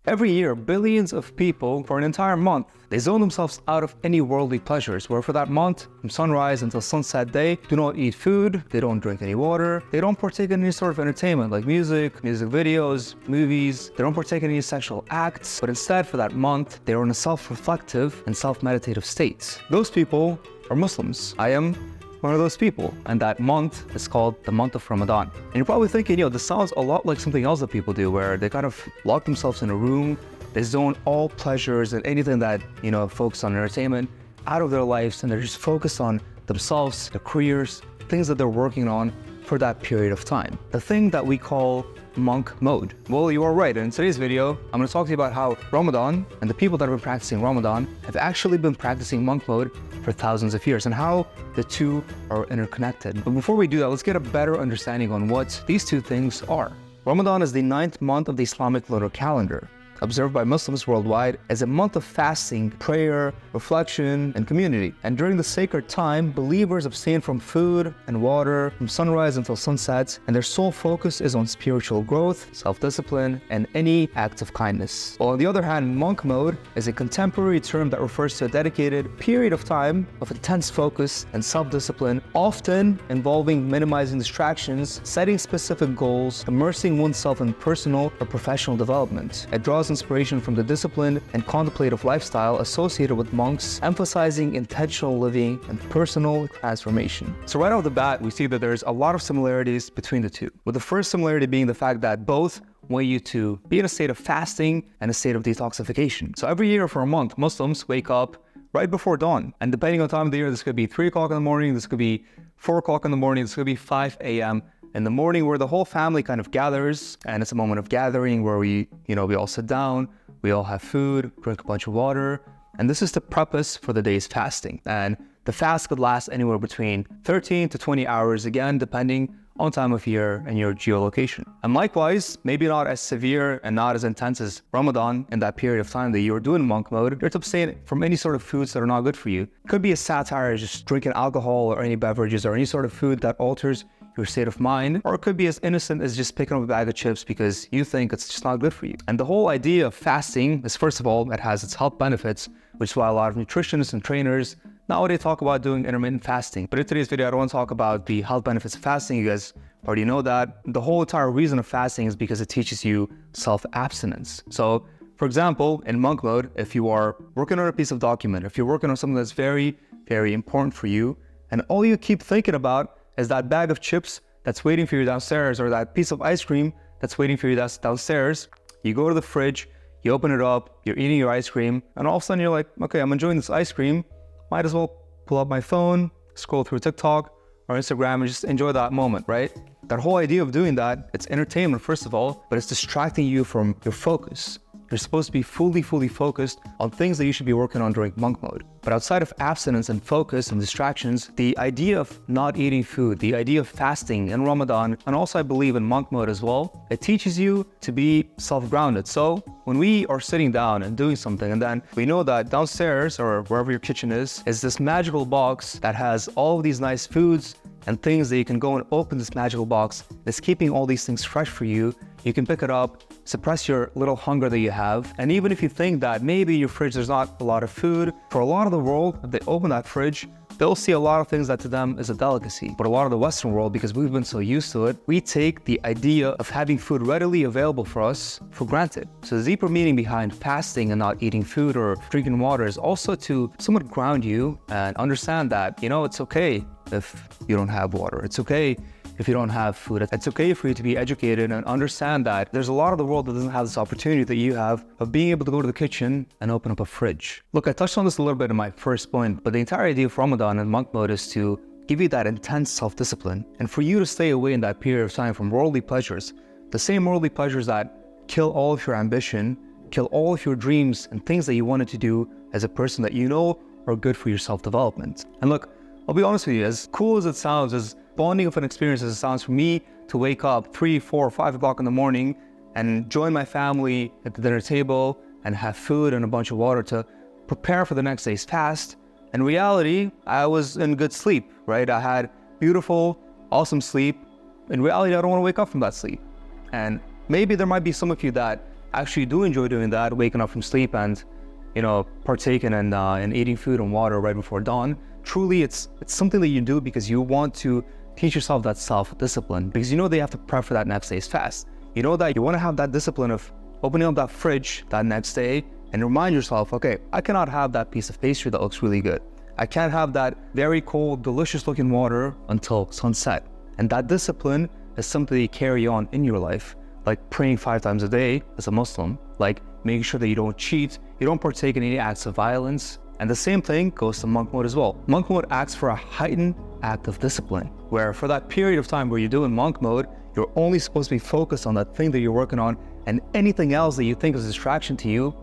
Every year, billions of people, for an entire month, they zone themselves out of any worldly pleasures, where for that month, from sunrise until sunset, they do not eat food, they don't drink any water, they don't partake in any sort of entertainment like music videos, movies, they don't partake in any sexual acts, but instead for that month, they are in a self-reflective and self-meditative state. Those people are Muslims. I am one of those people, and that month is called the month of Ramadan. And you're probably thinking, this sounds a lot like something else that people do, where they kind of lock themselves in a room, they zone all pleasures and anything that, focus on entertainment out of their lives, and they're just focused on themselves, their careers, things that they're working on for that period of time. The thing that we call monk mode. Well, you are right. In today's video, I'm going to talk to you about how Ramadan and the people that have been practicing Ramadan have actually been practicing monk mode for thousands of years and how the two are interconnected. But before we do that, let's get a better understanding on what these two things are. Ramadan is the 9th month of the Islamic lunar calendar, observed by Muslims worldwide as a month of fasting, prayer, reflection, and community. And during the sacred time, believers abstain from food and water from sunrise until sunset, and their sole focus is on spiritual growth, self-discipline, and any act of kindness. While on the other hand, monk mode is a contemporary term that refers to a dedicated period of time of intense focus and self-discipline, often involving minimizing distractions, setting specific goals, immersing oneself in personal or professional development. It draws inspiration from the disciplined and contemplative lifestyle associated with monks, emphasizing intentional living and personal transformation. So right off the bat, we see that there's a lot of similarities between the two, with the first similarity being the fact that both want you to be in a state of fasting and a state of detoxification. So every year for a month, Muslims wake up right before dawn, and depending on the time of the year, this could be 3 o'clock in the morning, this could be 4 o'clock in the morning, this could be 5 a.m. in the morning, where the whole family kind of gathers, and it's a moment of gathering where we all sit down, we all have food, drink a bunch of water, and this is the purpose for the day's fasting. And the fast could last anywhere between 13 to 20 hours, again, depending on time of year and your geolocation. And likewise, maybe not as severe and not as intense as Ramadan in that period of time that you're doing monk mode, you're to abstain from any sort of foods that are not good for you. It could be a satire, just drinking alcohol or any beverages or any sort of food that alters your state of mind, or it could be as innocent as just picking up a bag of chips because you think it's just not good for you. And the whole idea of fasting is, first of all, it has its health benefits, which is why a lot of nutritionists and trainers nowadays talk about doing intermittent fasting. But in today's video, I don't want to talk about the health benefits of fasting. You guys already know that. The whole entire reason of fasting is because it teaches you self-abstinence. So, for example, in monk mode, if you are working on a piece of document, if you're working on something that's very, very important for you, and all you keep thinking about is that bag of chips that's waiting for you downstairs, or that piece of ice cream that's waiting for you downstairs, you go to the fridge, you open it up, you're eating your ice cream, and all of a sudden you're like, okay, I'm enjoying this ice cream, might as well pull up my phone, scroll through TikTok or Instagram and just enjoy that moment, right? That whole idea of doing that, it's entertainment first of all, but it's distracting you from your focus. You're supposed to be fully focused on things that you should be working on during monk mode. But outside of abstinence and focus and distractions, the idea of not eating food, the idea of fasting in Ramadan, and also I believe in monk mode as well, it teaches you to be self-grounded. So when we are sitting down and doing something, and then we know that downstairs or wherever your kitchen is this magical box that has all of these nice foods and things that you can go and open this magical box that's keeping all these things fresh for you. You can pick it up, suppress your little hunger that you have. And even if you think that maybe in your fridge there's not a lot of food, for a lot of the world, if they open that fridge, they'll see a lot of things that to them is a delicacy. But a lot of the Western world, because we've been so used to it, we take the idea of having food readily available for us for granted. So the deeper meaning behind fasting and not eating food or drinking water is also to somewhat ground you and understand that, it's okay if you don't have water. It's okay if you don't have food. It's okay for you to be educated and understand that there's a lot of the world that doesn't have this opportunity that you have of being able to go to the kitchen and open up a fridge. Look, I touched on this a little bit in my first point, but the entire idea of Ramadan and monk mode is to give you that intense self-discipline and for you to stay away in that period of time from worldly pleasures, the same worldly pleasures that kill all of your ambition, kill all of your dreams and things that you wanted to do as a person that you know are good for your self-development. And look, I'll be honest with you, as cool as it sounds, as bonding of an experience as it sounds for me to wake up 3, 4, 5 o'clock in the morning and join my family at the dinner table and have food and a bunch of water to prepare for the next day's fast. In reality, I was in good sleep, right? I had beautiful, awesome sleep. In reality, I don't want to wake up from that sleep. And maybe there might be some of you that actually do enjoy doing that, waking up from sleep and, partaking in eating food and water right before dawn, truly it's something that you do because you want to teach yourself that self-discipline, because they have to prep for that next day's fast. You know that you want to have that discipline of opening up that fridge that next day and remind yourself, okay, I cannot have that piece of pastry that looks really good. I can't have that very cold, delicious looking water until sunset. And that discipline is something that you carry on in your life, like praying 5 times a day as a Muslim, like making sure that you don't cheat, you don't partake in any acts of violence. And the same thing goes to monk mode as well. Monk mode acts for a heightened act of discipline, where for that period of time where you're doing monk mode, you're only supposed to be focused on that thing that you're working on, and anything else that you think is a distraction to you,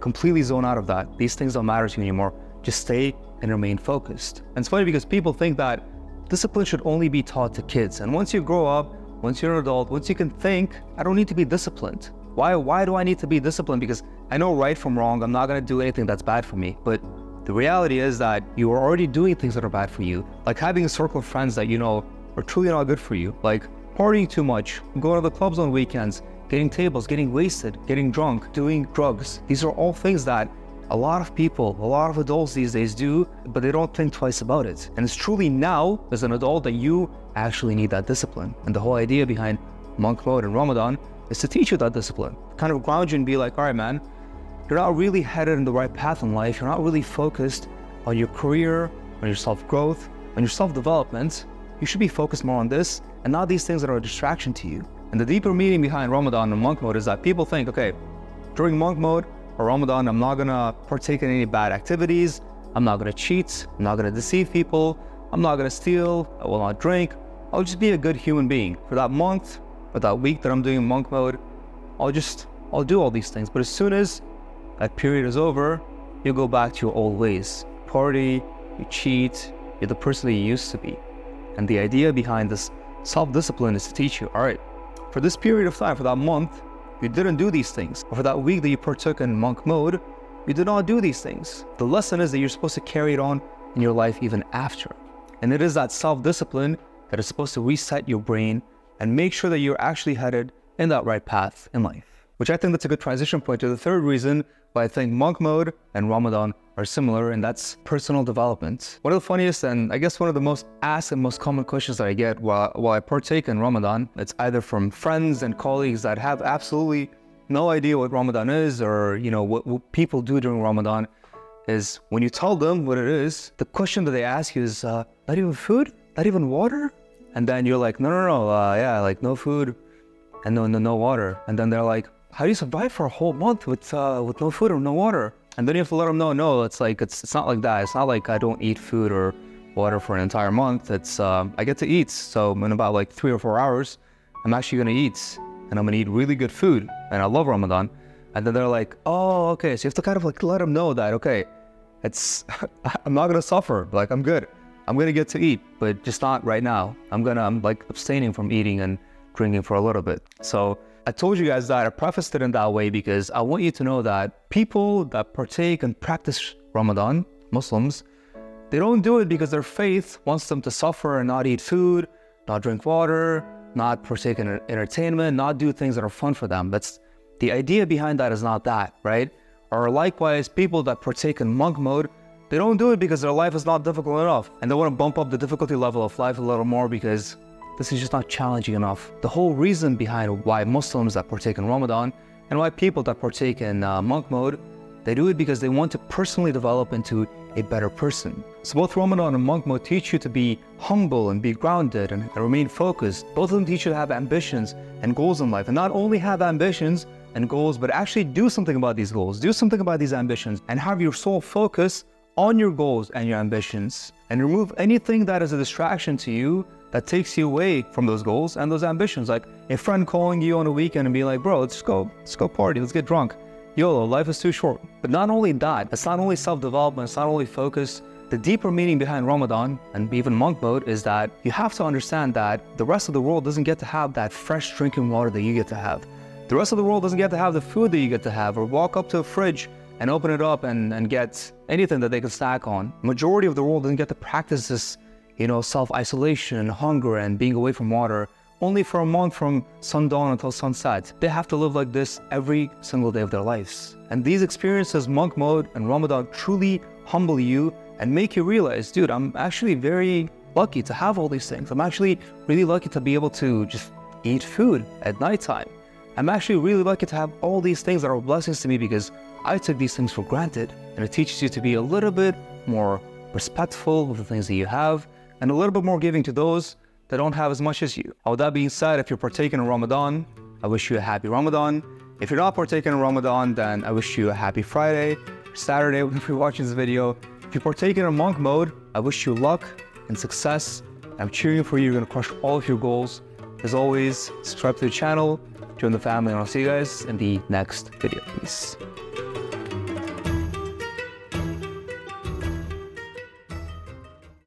completely zone out of that. These things don't matter to you anymore. Just stay and remain focused. And it's funny because people think that discipline should only be taught to kids. And once you grow up, once you're an adult, once you can think, I don't need to be disciplined. Why do I need to be disciplined? Because I know right from wrong. I'm not going to do anything that's bad for me. But the reality is that you are already doing things that are bad for you. Like having a circle of friends that are truly not good for you. Like partying too much, going to the clubs on weekends, getting tables, getting wasted, getting drunk, doing drugs. These are all things that a lot of people, a lot of adults these days do, but they don't think twice about it. And it's truly now, as an adult, that you actually need that discipline. And the whole idea behind monk mode and Ramadan is to teach you that discipline, kind of ground you and be like, all right, man, you're not really headed in the right path in life. You're not really focused on your career, on your self-growth, on your self-development. You should be focused more on this and not these things that are a distraction to you. And the deeper meaning behind Ramadan and monk mode is that people think, okay, during monk mode or Ramadan, I'm not gonna partake in any bad activities. I'm not gonna cheat. I'm not gonna deceive people. I'm not gonna steal. I will not drink. I'll just be a good human being. For that month or that week that I'm doing monk mode, I'll do all these things. But as soon as that period is over, you go back to your old ways. Party, you cheat, you're the person that you used to be. And the idea behind this self-discipline is to teach you, all right, for this period of time, for that month, you didn't do these things. Or for that week that you partook in monk mode, you did not do these things. The lesson is that you're supposed to carry it on in your life even after. And it is that self-discipline that is supposed to reset your brain and make sure that you're actually headed in that right path in life. Which I think that's a good transition point to the third reason why I think monk mode and Ramadan are similar, and that's personal development. One of the funniest and I guess one of the most asked and most common questions that I get while I partake in Ramadan, it's either from friends and colleagues that have absolutely no idea what Ramadan is or what people do during Ramadan, is when you tell them what it is, the question that they ask you is, not even food? Not even water? And then you're like, no, yeah, like no food and no water. And then they're like, how do you survive for a whole month with no food or no water? And then you have to let them know, no, it's not like that. It's not like I don't eat food or water for an entire month. It's I get to eat. So in about like 3 or 4 hours, I'm actually gonna eat, and I'm gonna eat really good food. And I love Ramadan. And then they're like, oh, okay. So you have to kind of like let them know that, okay, I'm not gonna suffer. Like I'm good. I'm gonna get to eat, but just not right now. I'm like abstaining from eating and drinking for a little bit. So I told you guys that I prefaced it in that way because I want you to know that people that partake and practice Ramadan, Muslims, they don't do it because their faith wants them to suffer and not eat food, not drink water, not partake in entertainment, not do things that are fun for them. That's the idea behind that is not that, right? Or likewise, people that partake in monk mode, they don't do it because their life is not difficult enough and they want to bump up the difficulty level of life a little more because this is just not challenging enough. The whole reason behind why Muslims that partake in Ramadan and why people that partake in monk mode, they do it because they want to personally develop into a better person. So both Ramadan and monk mode teach you to be humble and be grounded and remain focused. Both of them teach you to have ambitions and goals in life, and not only have ambitions and goals, but actually do something about these goals, do something about these ambitions, and have your sole focus on your goals and your ambitions, and remove anything that is a distraction to you that takes you away from those goals and those ambitions. Like a friend calling you on a weekend and be like, bro, let's go party, let's get drunk. YOLO, life is too short. But not only that, it's not only self-development, it's not only focus. The deeper meaning behind Ramadan and even monk mode is that you have to understand that the rest of the world doesn't get to have that fresh drinking water that you get to have. The rest of the world doesn't get to have the food that you get to have, or walk up to a fridge and open it up and get anything that they can snack on. Majority of the world doesn't get to practice this, self-isolation, hunger, and being away from water. only for a month from sundawn until sunset. They have to live like this every single day of their lives. And these experiences, monk mode and Ramadan, truly humble you and make you realize, dude, I'm actually very lucky to have all these things. I'm actually really lucky to be able to just eat food at nighttime. I'm actually really lucky to have all these things that are blessings to me because I took these things for granted. And it teaches you to be a little bit more respectful of the things that you have and a little bit more giving to those that don't have as much as you. With that being said, if you're partaking in Ramadan, I wish you a happy Ramadan. If you're not partaking in Ramadan, then I wish you a happy Friday, Saturday, if you're watching this video. If you're partaking in monk mode, I wish you luck and success. I'm cheering for you. You're gonna crush all of your goals. As always, subscribe to the channel, join the family, and I'll see you guys in the next video. Peace.